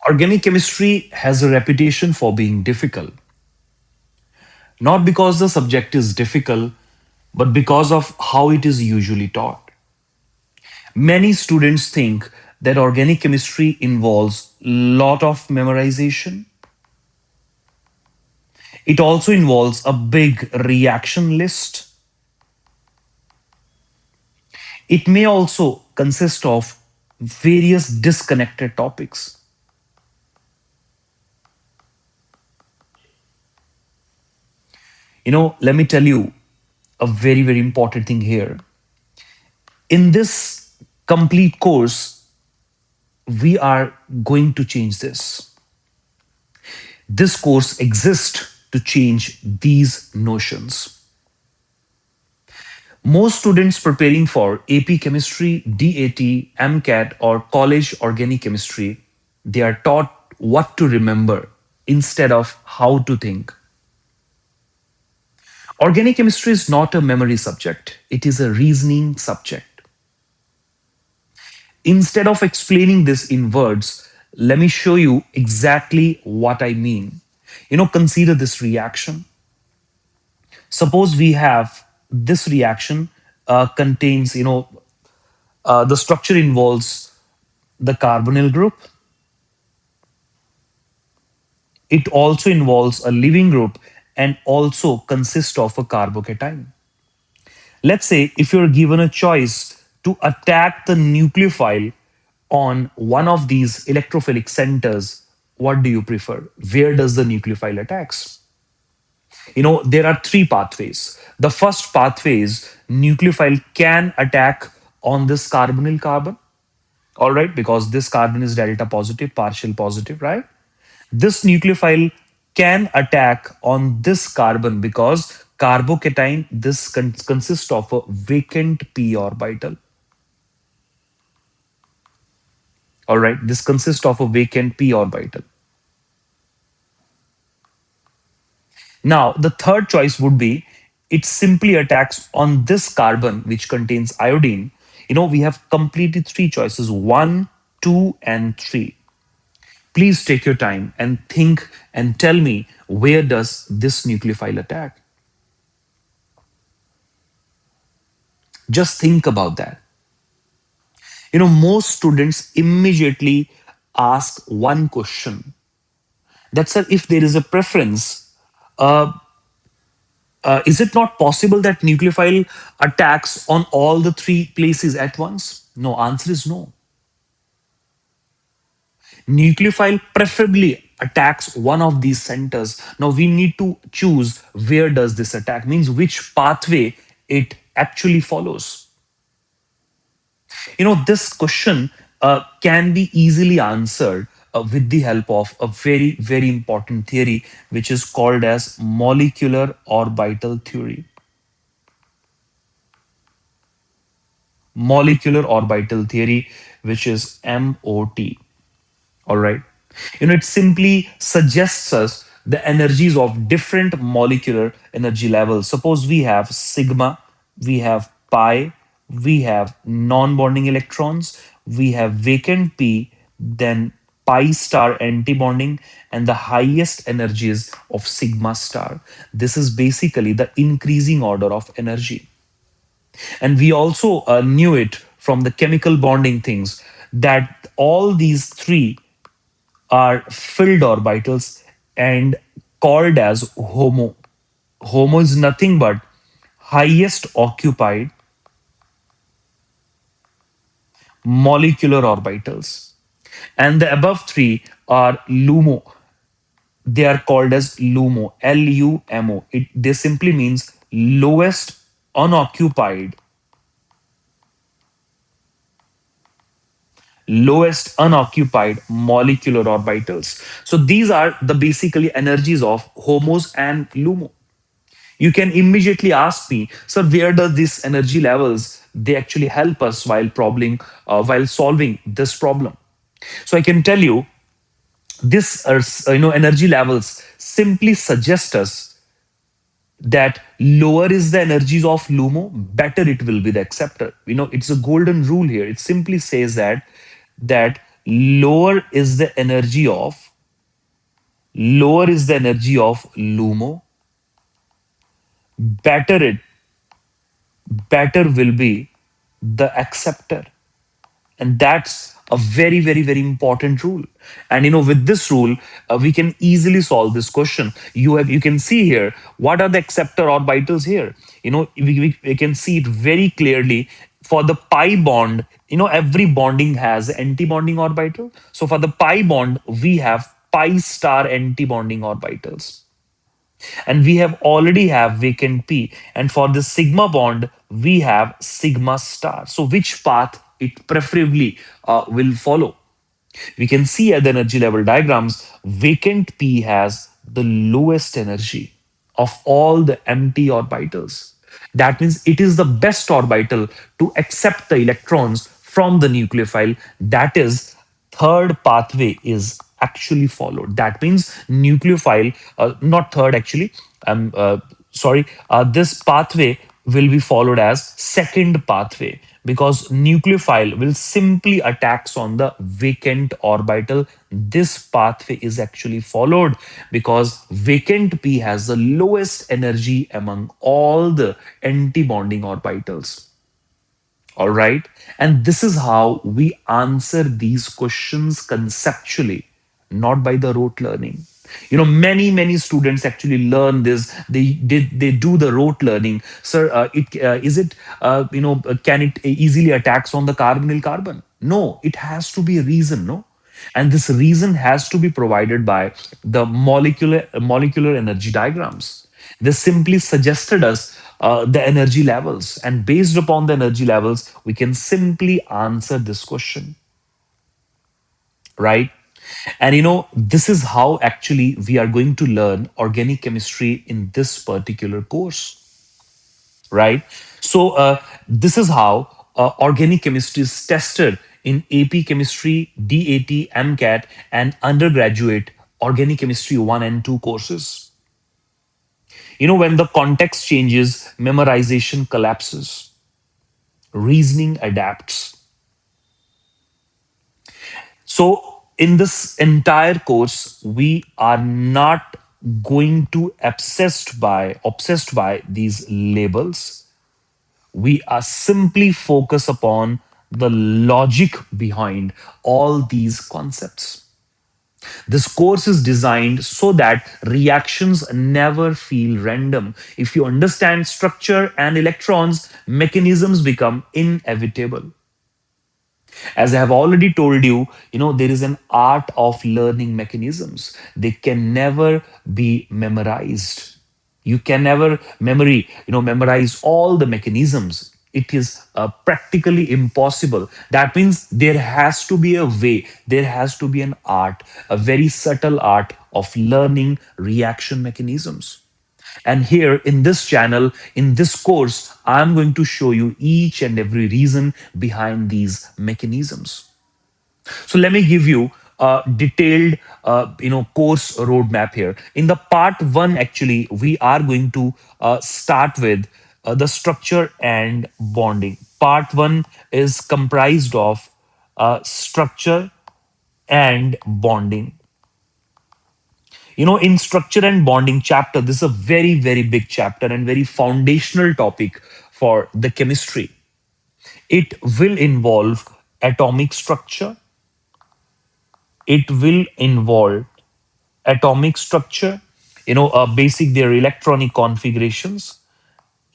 Organic chemistry has a reputation for being difficult, not because the subject is difficult, but because of how it is usually taught. Many students think that organic chemistry involves a lot of memorization. It also involves a big reaction list. It may also consist of various disconnected topics. Let me tell you a very, very important thing here. In this complete course, we are going to change this. This course exists to change these notions. Most students preparing for AP chemistry, DAT, MCAT, or college organic chemistry, they are taught what to remember instead of how to think. Organic chemistry is not a memory subject, it is a reasoning subject. Instead of explaining this in words, let me show you exactly what I mean. Consider this reaction. Suppose we have this reaction contains, the structure involves the carbonyl group. It also involves a leaving group and also consists of a carbocation. Let's say if you're given a choice to attack the nucleophile on one of these electrophilic centers, what do you prefer? Where does the nucleophile attacks? There are three pathways. The first pathway is nucleophile can attack on this carbonyl carbon, all right, because this carbon is delta positive, partial positive, right? This nucleophile can attack on this carbon because carbocation this consists of a vacant p orbital. All right, this consists of a vacant p orbital. Now, the third choice would be it simply attacks on this carbon which contains iodine. We have completely three choices: one, two, and three. Please take your time and think and tell me, where does this nucleophile attack? Just think about that. Most students immediately ask one question. That's that if there is a preference, uh, is it not possible that nucleophile attacks on all the three places at once? No, answer is no. Nucleophile preferably attacks one of these centers. Now we need to choose where does this attack, means which pathway it actually follows. This question can be easily answered with the help of a very, very important theory, which is called as molecular orbital theory. Molecular orbital theory, which is MOT. All right. It simply suggests us the energies of different molecular energy levels. Suppose we have sigma, we have pi, we have non-bonding electrons, we have vacant p, then pi star anti-bonding, and the highest energies of sigma star. This is basically the increasing order of energy. And we also knew it from the chemical bonding things that all these three are filled orbitals and called as HOMO. HOMO is nothing but highest occupied molecular orbitals. And the above three are LUMO. They are called as LUMO, LUMO. They simply means lowest unoccupied molecular orbitals. So these are the basically energies of HOMOs and LUMO. You can immediately ask me, sir, where does these energy levels they actually help us while solving this problem? So I can tell you this energy levels simply suggest us that lower is the energies of LUMO, better it will be the acceptor. It's a golden rule here. It simply says that lower is the energy of LUMO, better it better will be the acceptor. And that's a very, very, very important rule. And with this rule, we can easily solve this question. You can see here what are the acceptor orbitals here. We can see it very clearly for the pi bond. Every bonding has anti-bonding orbital. So for the pi bond, we have pi star anti-bonding orbitals, and we have already have vacant p, and for the sigma bond we have sigma star. So which path it preferably will follow? We can see at the energy level diagrams, vacant p has the lowest energy of all the empty orbitals. That means it is the best orbital to accept the electrons from the nucleophile. That is, third pathway is actually followed. That means nucleophile, not third actually, sorry, this pathway will be followed as second pathway, because nucleophile will simply attacks on the vacant orbital. This pathway is actually followed because vacant p has the lowest energy among all the anti-bonding orbitals. All right. And this is how we answer these questions conceptually, not by the rote learning. Many students actually learn this. They do the rote learning. Sir, it is it can it easily attacks on the carbonyl carbon? No, it has to be a reason, no, and this reason has to be provided by the molecular energy diagrams. They simply suggested us the energy levels, and based upon the energy levels, we can simply answer this question, right? And this is how actually we are going to learn organic chemistry in this particular course, right? So this is how organic chemistry is tested in AP chemistry, DAT, MCAT, and undergraduate organic chemistry 1 and 2 courses. When the context changes, memorization collapses, reasoning adapts. So, in this entire course, we are not going to obsessed by these labels. We are simply focus upon the logic behind all these concepts. This course is designed so that reactions never feel random. If you understand structure and electrons, mechanisms become inevitable. As I have already told you, there is an art of learning mechanisms. They can never be memorized. You can never memorize all the mechanisms. It is practically impossible. That means there has to be a way, there has to be an art, a very subtle art of learning reaction mechanisms. And here in this channel, in this course, I'm going to show you each and every reason behind these mechanisms. So let me give you a detailed, course roadmap here. In the part one, actually, we are going to start with the structure and bonding. Part one is comprised of structure and bonding. In structure and bonding chapter, this is a very, very big chapter and very foundational topic for the chemistry. It will involve atomic structure. It will involve atomic structure, basic their electronic configurations,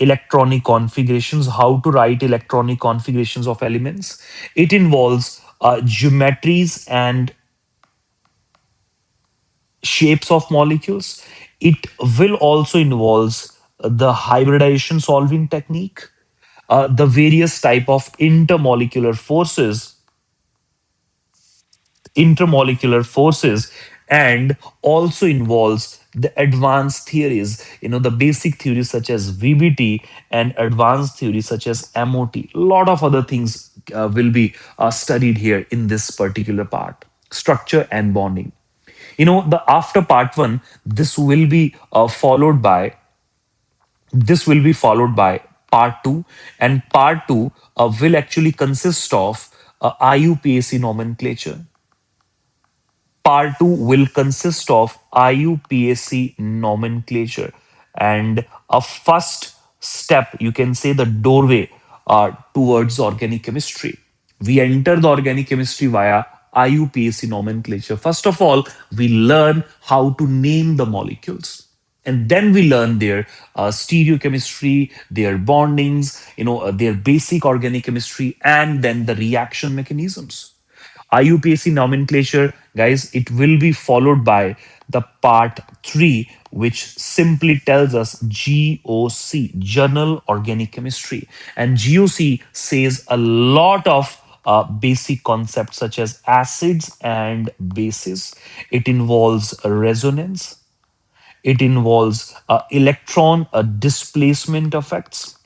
how to write electronic configurations of elements. It involves geometries and shapes of molecules. It will also involves the hybridization solving technique, the various type of intermolecular forces, and also involves the advanced theories, the basic theories such as VBT and advanced theories such as MOT. A lot of other things will be studied here in this particular part, structure and bonding. The after part one, this will be followed by part two, and part two will actually consist of IUPAC nomenclature. Part 2 will consist of IUPAC nomenclature and a first step, you can say the doorway towards organic chemistry. We enter the organic chemistry via IUPAC nomenclature. First of all, we learn how to name the molecules. And then we learn their stereochemistry, their bondings, their basic organic chemistry, and then the reaction mechanisms. IUPAC nomenclature, guys, it will be followed by the part 3, which simply tells us GOC, Journal Organic Chemistry. And GOC says a lot of basic concepts such as acids and bases. It involves resonance, it involves electron displacement effects,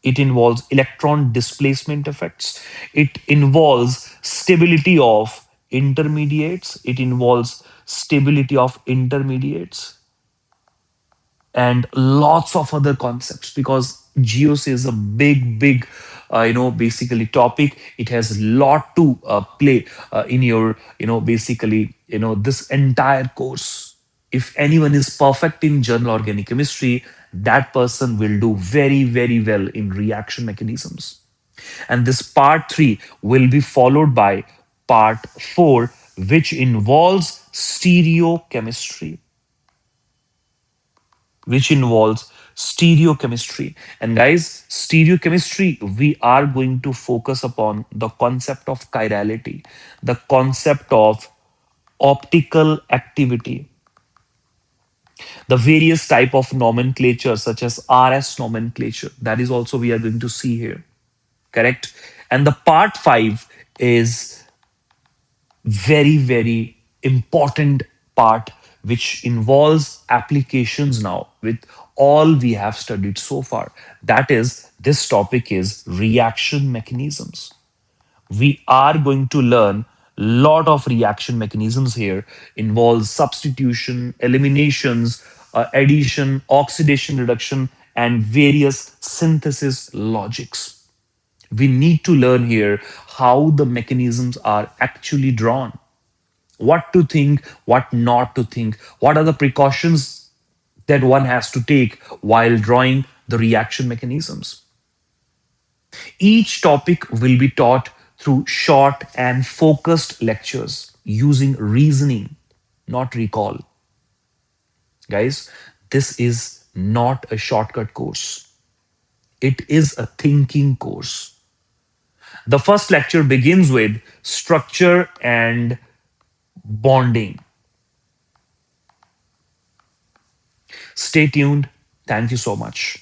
it involves electron displacement effects, it involves stability of intermediates, it involves stability of intermediates, and lots of other concepts, because geos is a big basically topic. It has a lot to play in your basically this entire course. If anyone is perfect in general organic chemistry, that person will do very well in reaction mechanisms. And this part 3 will be followed by part 4, which involves stereochemistry, stereochemistry. And guys, stereochemistry, we are going to focus upon the concept of chirality, the concept of optical activity, the various type of nomenclature such as RS nomenclature. That is also we are going to see here. Correct? And the part 5 is very important part, which involves applications now with all we have studied so far. That is, this topic is reaction mechanisms. We are going to learn lot of reaction mechanisms here, involves substitution, eliminations, addition, oxidation, reduction, and various synthesis logics. We need to learn here how the mechanisms are actually drawn, what to think, what not to think, what are the precautions that one has to take while drawing the reaction mechanisms. Each topic will be taught through short and focused lectures using reasoning, not recall. Guys, this is not a shortcut course, it is a thinking course. The first lecture begins with structure and bonding. Stay tuned. Thank you so much.